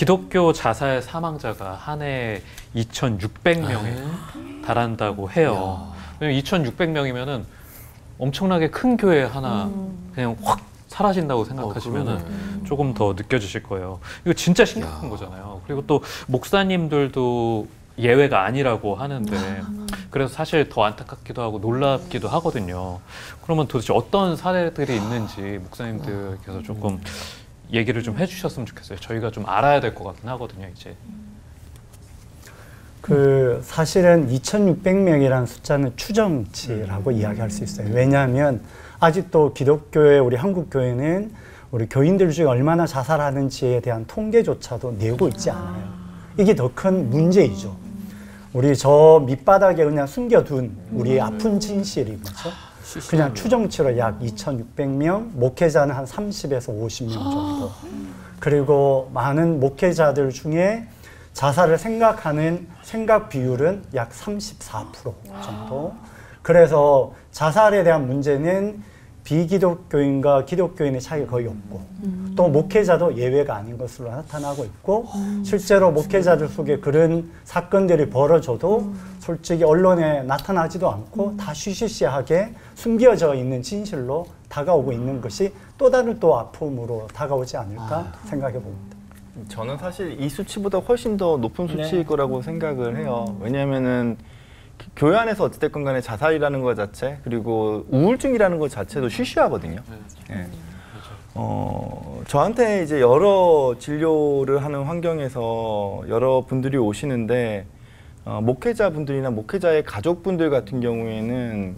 기독교 자살 사망자가 한 해 2,600명에 달한다고 해요. 왜냐면 2,600명이면은 엄청나게 큰 교회 하나 그냥 확 사라진다고 생각하시면은 조금 더 느껴지실 거예요. 이거 진짜 심각한 거잖아요. 그리고 또 목사님들도 예외가 아니라고 하는데 그래서 사실 더 안타깝기도 하고 놀랍기도 하거든요. 그러면 도대체 어떤 사례들이 있는지 목사님들께서 조금 얘기를 좀 해주셨으면 좋겠어요. 저희가 좀 알아야 될 것 같긴 하거든요, 이제. 사실은 2,600명이라는 숫자는 추정치라고 이야기할 수 있어요. 왜냐하면 아직도 기독교의 우리 한국 교회는 우리 교인들 중에 얼마나 자살하는지에 대한 통계조차도 내고 있지 않아요. 이게 더 큰 문제이죠. 우리 저 밑바닥에 그냥 숨겨둔 우리 아픈 진실이죠. 그냥 추정치로 약 2,600명, 목회자는 한 30에서 50명 정도. 그리고 많은 목회자들 중에 자살을 생각하는 생각 비율은 약 34% 정도. 그래서 자살에 대한 문제는 비기독교인과 기독교인의 차이가 거의 없고 또 목회자도 예외가 아닌 것으로 나타나고 있고 실제로 목회자들 속에 그런 사건들이 벌어져도 솔직히 언론에 나타나지도 않고 다 쉬쉬쉬하게 숨겨져 있는 진실로 다가오고 있는 것이 또 다른 또 아픔으로 다가오지 않을까 생각해 봅니다. 저는 사실 이 수치보다 훨씬 더 높은 수치일 거라고 생각을 해요. 왜냐하면은 교회 안에서 어찌됐건 간에 자살이라는 것 자체 그리고 우울증이라는 것 자체도 쉬쉬하거든요. 네. 저한테 이제 여러 진료를 하는 환경에서 여러 분들이 오시는데 목회자분들이나 목회자의 가족분들 같은 경우에는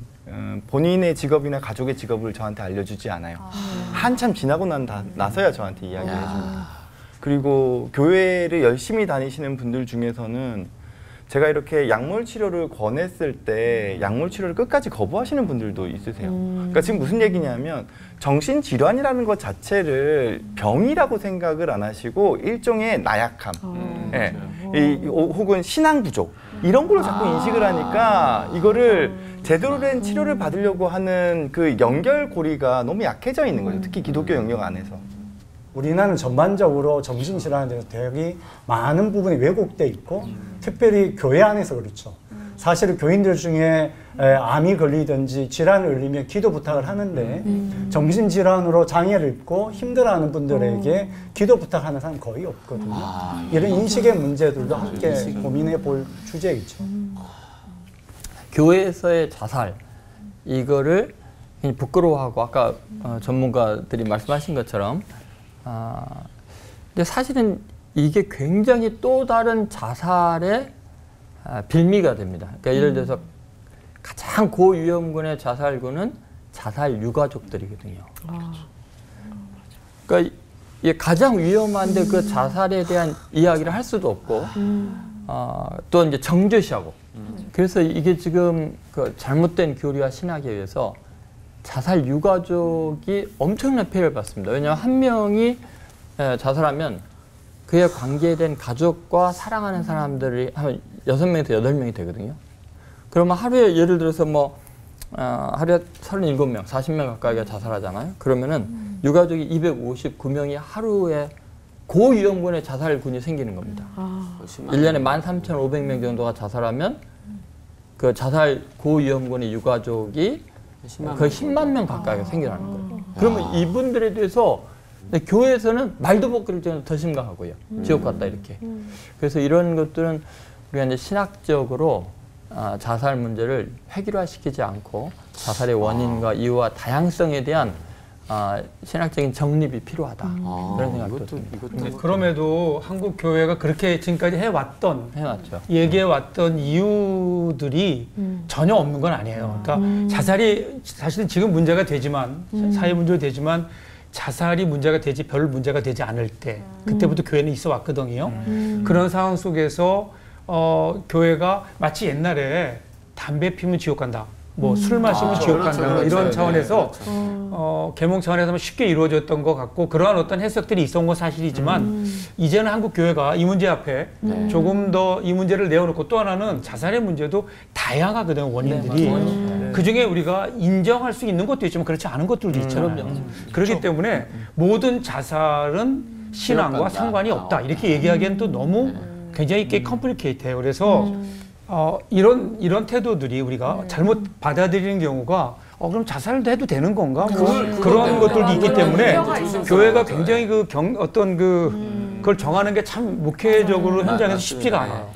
본인의 직업이나 가족의 직업을 저한테 알려주지 않아요. 한참 지나고 나서야 저한테 이야기를 해줍니다. 그리고 교회를 열심히 다니시는 분들 중에서는 제가 이렇게 약물 치료를 권했을 때 약물 치료를 끝까지 거부하시는 분들도 있으세요. 그러니까 지금 무슨 얘기냐면 정신질환이라는 것 자체를 병이라고 생각을 안 하시고 일종의 나약함, 예. 혹은 신앙 부족 이런 걸로 자꾸 인식을 하니까 이거를 제대로 된 치료를 받으려고 하는 그 연결고리가 너무 약해져 있는 거죠. 특히 기독교 영역 안에서. 우리나라는 전반적으로 정신질환에 대해서 되게 많은 부분이 왜곡돼 있고 특별히 교회 안에서 그렇죠. 사실은 교인들 중에 암이 걸리든지 질환을 걸리면 기도 부탁을 하는데 정신질환으로 장애를 입고 힘들어하는 분들에게 기도 부탁하는 사람 거의 없거든요. 이런 인식의 문제들도 함께 고민해 볼 주제이죠. 교회에서의 자살 이거를 부끄러워하고 아까 전문가들이 말씀하신 것처럼 근데 사실은 이게 굉장히 또 다른 자살의 빌미가 됩니다. 그러니까 예를 들어서 가장 고위험군의 자살군은 자살 유가족들이거든요. 그러니까 이게 가장 위험한데 그 자살에 대한 이야기를 할 수도 없고 또 이제 정죄시하고 그래서 이게 지금 그 잘못된 교리와 신학에 의해서 자살 유가족이 엄청난 피해를 받습니다. 왜냐하면 한 명이 자살하면 그에 관계된 가족과 사랑하는 사람들이 한 6명에서 8명이 되거든요. 그러면 하루에 예를 들어서 뭐 하루에 37명, 40명 가까이가 자살하잖아요. 그러면은 유가족이 259명이 하루에 고위험군의 자살군이 생기는 겁니다. 1년에 13,500명 정도가 자살하면 그 자살 고위험군의 유가족이 거의 10만 명 가까이가 생겨나는 거예요. 그러면 이분들에 대해서 교회에서는 말도 못 그럴 정도로 더 심각하고요. 지옥 같다 이렇게. 그래서 이런 것들은 우리가 이제 신학적으로 자살 문제를 획일화시키지 않고 자살의 원인과 이유와 다양성에 대한 신학적인 정립이 필요하다. 그런 생각도 듭니다. 그럼에도 한국 교회가 그렇게 지금까지 해왔죠. 얘기해왔던 이유들이 전혀 없는 건 아니에요. 그러니까 자살이 사실은 지금 문제가 되지만 사회 문제가 되지만 자살이 문제가 되지 별 문제가 되지 않을 때 그때부터 교회는 있어 왔거든요. 그런 상황 속에서 교회가 마치 옛날에 담배 피우면 지옥 간다. 뭐 술 마시면 지옥 간다. 그렇죠. 이런 차원에서 계몽 차원에서 쉽게 이루어졌던 것 같고 그러한 어떤 해석들이 있었던 건 사실이지만 이제는 한국 교회가 이 문제 앞에 조금 더 이 문제를 내어놓고 또 하나는 자살의 문제도 다양하거든요. 원인들이. 그중에 우리가 인정할 수 있는 것도 있지만 그렇지 않은 것들도 있잖아요. 그렇기 때문에 모든 자살은 신앙과 상관이 없다 이렇게 얘기하기엔 또 너무 굉장히 꽤 컴플리케이트해요. 그래서 이런 태도들이 우리가 잘못 받아들이는 경우가 그럼 자살도 해도 되는 건가? 그런 것들도 있기 때문에 교회가 굉장히 그걸 정하는 게 참 목회적으로 현장에서 쉽지가 않아요.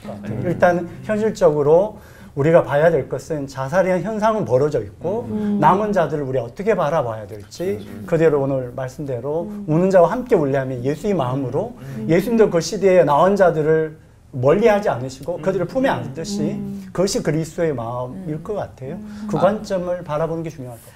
일단 현실적으로 우리가 봐야 될 것은 자살의 현상은 벌어져 있고 남은 자들을 우리가 어떻게 바라봐야 될지 그대로 오늘 말씀대로 우는 자와 함께 울려하면 예수의 마음으로 예수님도 그 시대에 나온 자들을 멀리하지 않으시고 그들을 품에 안듯이 그것이 그리스도의 마음일 것 같아요. 그 관점을 바라보는 게 중요할 것 같아요.